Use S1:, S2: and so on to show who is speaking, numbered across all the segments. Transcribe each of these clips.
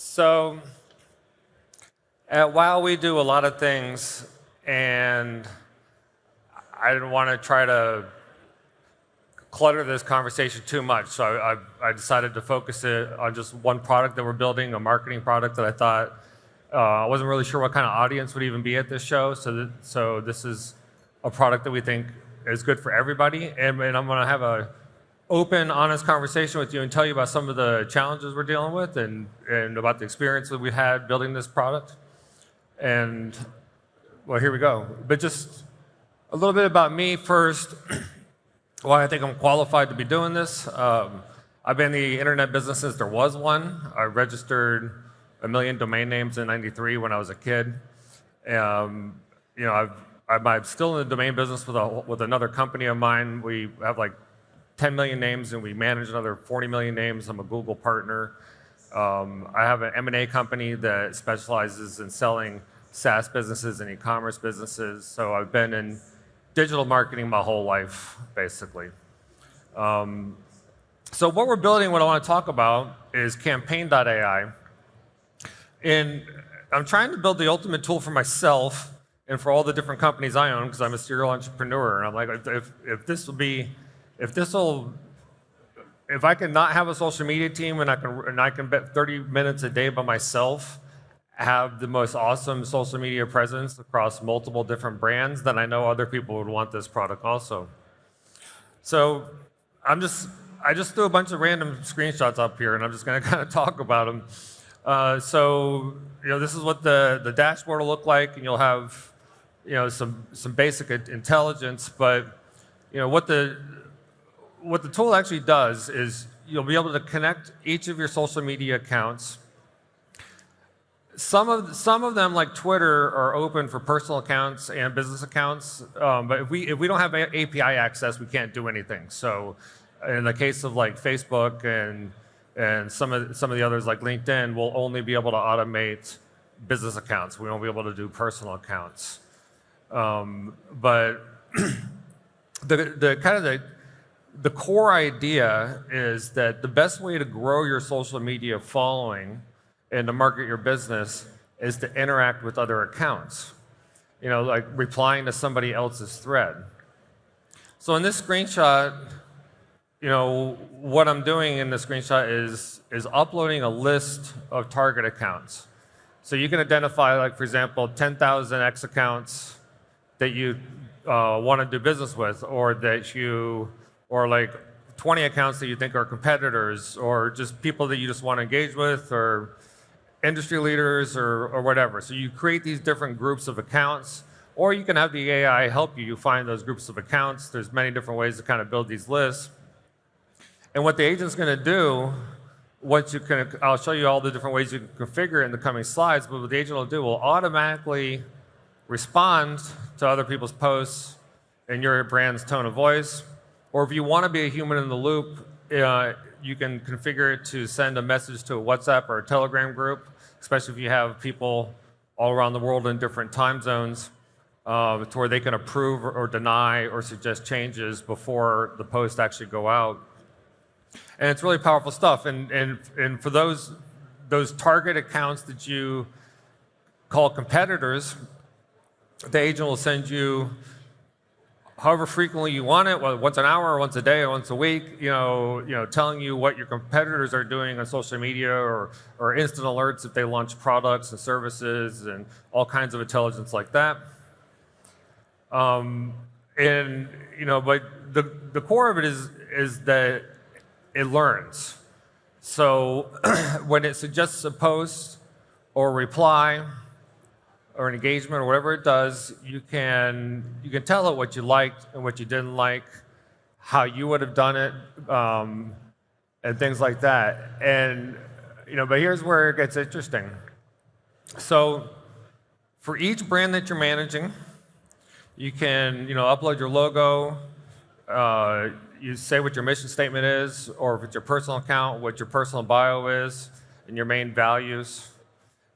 S1: So at WOW, we do a lot of things, and I didn't want to try to clutter this conversation too much. So I decided to focus it on just one product that we're building, a marketing product that I thought I wasn't really sure what kind of audience would even be at this show. So this is a product that we think is good for everybody, and I'm going to have a open, honest conversation with you and tell you about some of the challenges we're dealing with and about the experience that we had building this product. And well, here we go. But just a little bit about me first, why I think I'm qualified to be doing this. I've been in the internet business since there was one. I registered 1 million domain names in '93 when I was a kid. I'm still in the domain business with another company of mine. We have like 10 million names, and we manage another 40 million names. I'm a Google partner. I have an M&A company that specializes in selling SaaS businesses and e-commerce businesses. So I've been in digital marketing my whole life, basically. So what we're building, what I want to talk about, is Campaign.ai. And I'm trying to build the ultimate tool for myself and for all the different companies I own, because I'm a serial entrepreneur. And I'm like, if I can not have a social media team and I can bet 30 minutes a day by myself, have the most awesome social media presence across multiple different brands, then I know other people would want this product also. So I just threw a bunch of random screenshots up here, and I'm just going to kind of talk about them. This is what the dashboard will look like, and you'll have some basic intelligence. But what the tool actually does is you'll be able to connect each of your social media accounts. Some of them, like Twitter, are open for personal accounts and business accounts. But if we don't have API access, we can't do anything. So in the case of like Facebook and some of the others like LinkedIn, we'll only be able to automate business accounts. We won't be able to do personal accounts. But the core idea is that the best way to grow your social media following and to market your business is to interact with other accounts, like replying to somebody else's thread. So in this screenshot, what I'm doing in this screenshot is uploading a list of target accounts. So you can identify, like, for example, 10,000 X accounts that you want to do business with, or like 20 accounts that you think are competitors, or just people that you just want to engage with, or industry leaders, or whatever. So you create these different groups of accounts, or you can have the AI help you find those groups of accounts. There's many different ways to kind of build these lists. And what the agent's going to do, I'll show you all the different ways you can configure it in the coming slides, but what the agent will do will automatically respond to other people's posts in your brand's tone of voice. Or if you want to be a human in the loop, you can configure it to send a message to a WhatsApp or a Telegram group, especially if you have people all around the world in different time zones, to where they can approve or deny or suggest changes before the posts actually go out. And it's really powerful stuff. And for those target accounts that you call competitors, the agent will send you, however frequently you want it, whether once an hour, or once a day, or once a week, telling you what your competitors are doing on social media, or instant alerts if they launch products and services, and all kinds of intelligence like that. But the core of it is that it learns. So when it suggests a post or reply or an engagement or whatever it does, you can tell it what you liked and what you didn't like, how you would have done it, and things like that. And but here's where it gets interesting. So for each brand that you're managing, you can upload your logo. You say what your mission statement is, or if it's your personal account, what your personal bio is and your main values.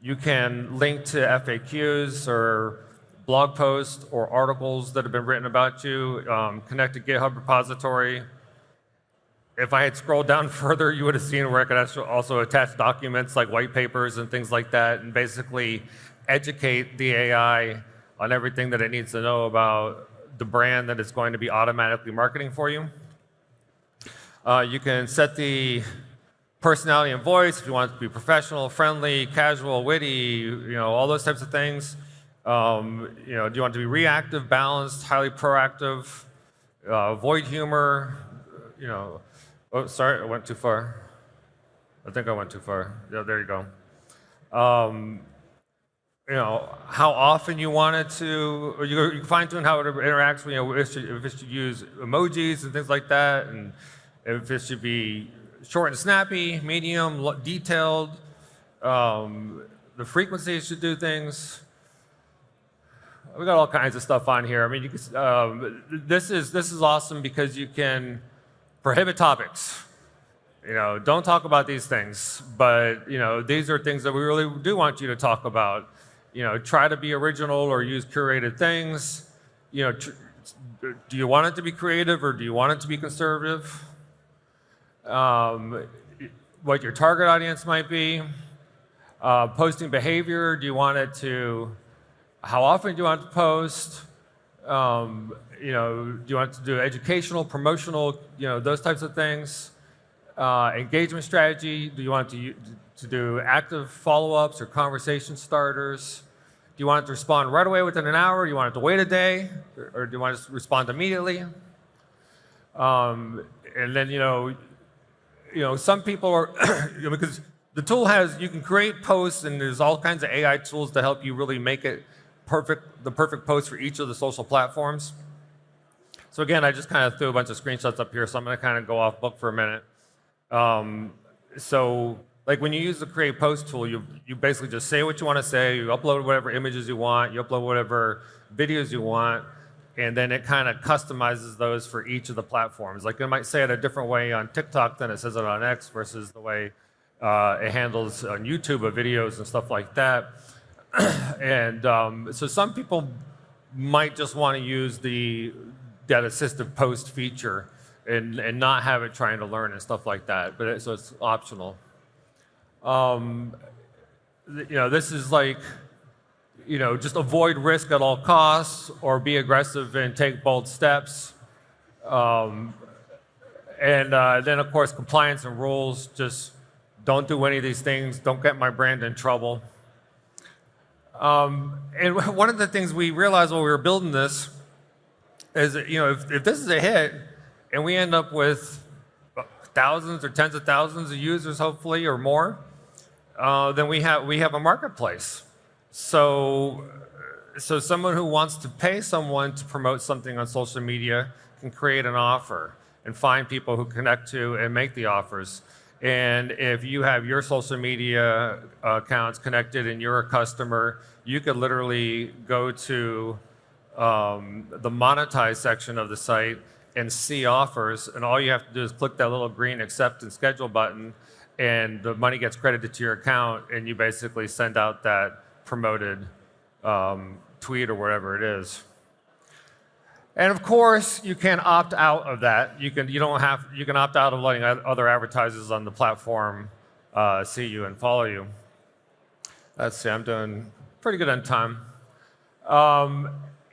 S1: You can link to FAQs or blog posts or articles that have been written about you, connect to GitHub repository. if I had scrolled down further, you would have seen where I could also attach documents like white papers and things like that, and basically educate the AI on everything that it needs to know about the brand that it's going to be automatically marketing for you. You can set the personality and voice if you want it to be professional, friendly, casual, witty, all those types of things. Do you want it to be reactive, balanced, highly proactive, avoid humor, Oh, sorry, I went too far. I think I went too far. Yeah, there you go. How often you want it to, or you can fine tune how it interacts with, if it should use emojis and things like that, and if it should be short and snappy, medium, detailed, the frequency it should do things. We got all kinds of stuff on here. I mean, this is awesome because you can prohibit topics. Don't talk about these things, but these are things that we really do want you to talk about. Try to be original or use curated things. Do you want it to be creative or do you want it to be conservative? What your target audience might be. Posting behavior. Do you want it to? How often do you want to post? Do you want to do educational, promotional, those types of things? Engagement strategy, do you want to do active follow-ups or conversation starters? Do you want it to respond right away within an hour? Do you want it to wait a day? Or do you want it to respond immediately? And then, some people are, because the tool you can create posts and there's all kinds of AI tools to help you really make it the perfect post for each of the social platforms. So again, I just kind of threw a bunch of screenshots up here, so I'm going to kind of go off book for a minute. So like when you use the create post tool, you basically just say what you want to say, you upload whatever images you want, you upload whatever videos you want, and then it kind of customizes those for each of the platforms. Like it might say it a different way on TikTok than it says it on X versus the way it handles on YouTube videos and stuff like that. And so some people might just want to use that assistive post feature and not have it trying to learn and stuff like that. But so it's optional. This is like, just avoid risk at all costs or be aggressive and take bold steps. And then of course compliance and rules. Just don't do any of these things. Don't get my brand in trouble. And one of the things we realized while we were building this is that, if this is a hit and we end up with thousands or tens of thousands of users, hopefully, or more, then we have a marketplace. So someone who wants to pay someone to promote something on social media can create an offer and find people who connect to and make the offers. And if you have your social media accounts connected and you're a customer, you could literally go to the monetize section of the site and see offers, and all you have to do is click that little green accept and schedule button, and the money gets credited to your account, and you basically send out that promoted tweet or whatever it is. And of course, you can opt out of that. You can opt out of letting other advertisers on the platform see you and follow you. Let's see, I'm doing pretty good on time.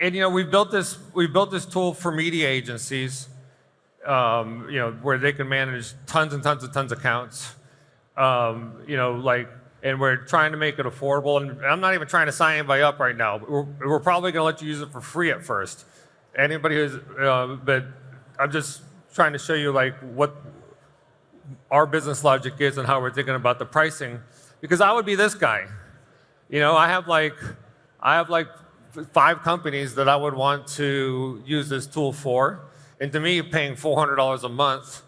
S1: And we've built this tool for media agencies, where they can manage tons and tons of accounts. And we're trying to make it affordable. And I'm not even trying to sign anybody up right now. We're probably going to let you use it for free at first. Anybody who's, but I'm just trying to show you what our business logic is and how we're thinking about the pricing. Because I would be this guy. I have like 5 companies that I would want to use this tool for. And to me, paying $400 a month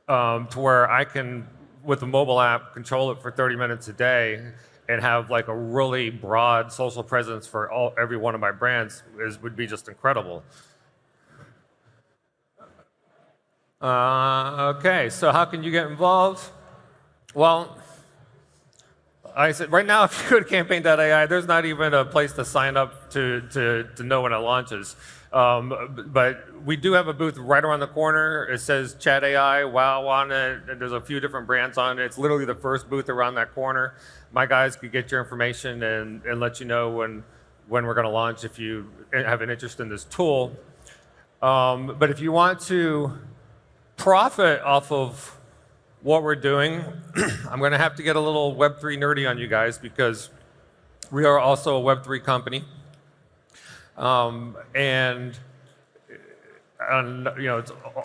S1: to where I can, with a mobile app, control it for 30 minutes a day and have a really broad social presence for every one of my brands would be just incredible. Okay, so how can you get involved? Well, I said, right now, if you go to Campaign.ai, there's not even a place to sign up to know when it launches. But we do have a booth right around the corner. It says Chat AI, WOW on it, and there's a few different brands on it. It's literally the first booth around that corner. My guys could get your information and let you know when we're going to launch if you have an interest in this tool. But if you want to profit off of what we're doing, I'm going to have to get a little Web3 nerdy on you guys because we are also a Web3 company. And you know,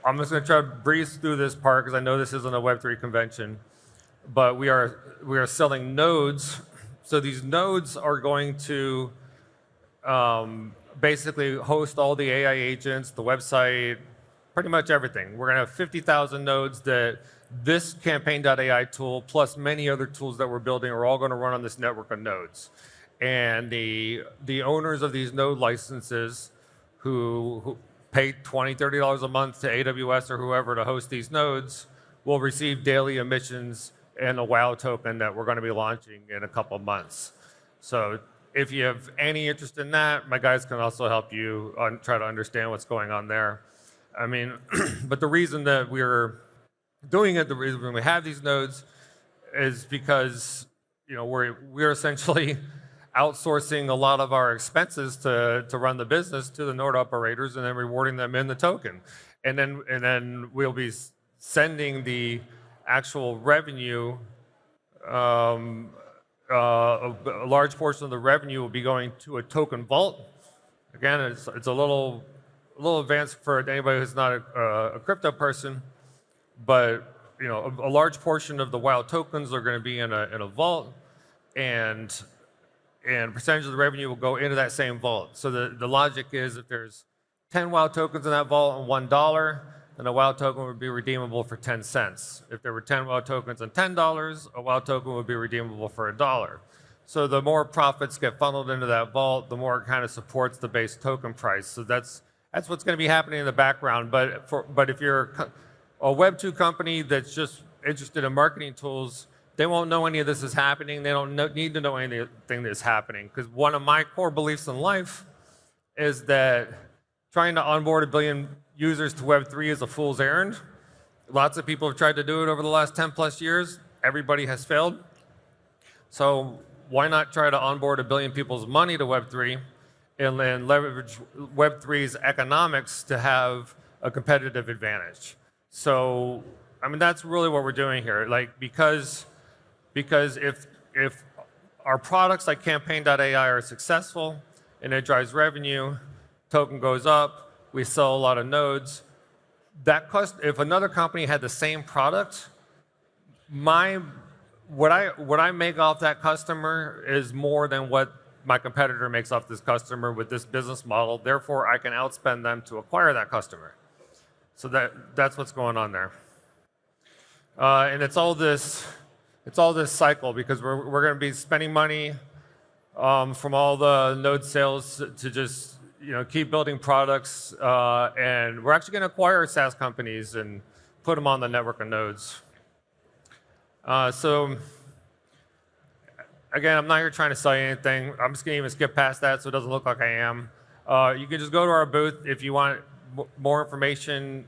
S1: I'm just going to try to breeze through this part because I know this isn't a Web3 convention. But we are selling nodes. So these nodes are going to basically host all the AI agents, the website, pretty much everything. We're going to have 50,000 nodes that this Campaign.ai tool, plus many other tools that we're building, are all going to run on this network of nodes. And the owners of these node licenses who pay $20, $30 a month to AWS or whoever to host these nodes will receive daily emissions and a WOW token that we're going to be launching in a couple of months. So if you have any interest in that, my guys can also help you try to understand what's going on there. I mean, but the reason that we're doing it, the reason we have these nodes is because, you know, we're essentially outsourcing a lot of our expenses to run the business to the node operators and then rewarding them in the token. And then we'll be sending the actual revenue, a large portion of the revenue will be going to a token vault. Again, it's a little advanced for anybody who's not a crypto person, but you know, a large portion of the WOW tokens are going to be in a vault, and percentage of the revenue will go into that same vault. So the logic is if there's 10 WOW tokens in that vault and $1, then a WOW token would be redeemable for 10 cents. If there were 10 WOW tokens and $10, a WOW token would be redeemable for $1. So the more profits get funneled into that vault, the more it kind of supports the base token price. So that's what's going to be happening in the background. But if you're a Web2 company that's just interested in marketing tools, they won't know any of this is happening. They don't need to know anything that's happening. Because one of my core beliefs in life is that trying to onboard 1 billion users to Web3 is a fool's errand. Lots of people have tried to do it over the last 10 plus years. Everybody has failed. So why not try to onboard 1 billion people's money to Web3 and then leverage Web3's economics to have a competitive advantage? So, I mean, that's really what we're doing here. Like, because if our products like Campaign.ai are successful and it drives revenue, token goes up, we sell a lot of nodes. If another company had the same product, what I make off that customer is more than what my competitor makes off this customer with this business model. Therefore, I can outspend them to acquire that customer. So that's what's going on there. And it's all this cycle because we're going to be spending money from all the node sales to just keep building products, and we're actually going to acquire SaaS companies and put them on the network of nodes. So again, I'm not here trying to sell you anything. I'm just going to even skip past that so it doesn't look like I am. You can just go to our booth if you want more information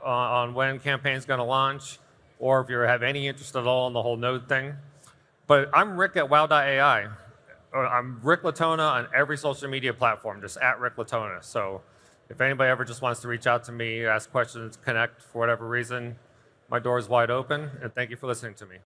S1: on when Campaign's going to launch, or if you have any interest at all in the whole node thing. But I'm Rick at WOW.AI. I'm Rick Latona on every social media platform, just at Rick Latona. So if anybody ever just wants to reach out to me, ask questions, connect for whatever reason, my door is wide open, and thank you for listening to me.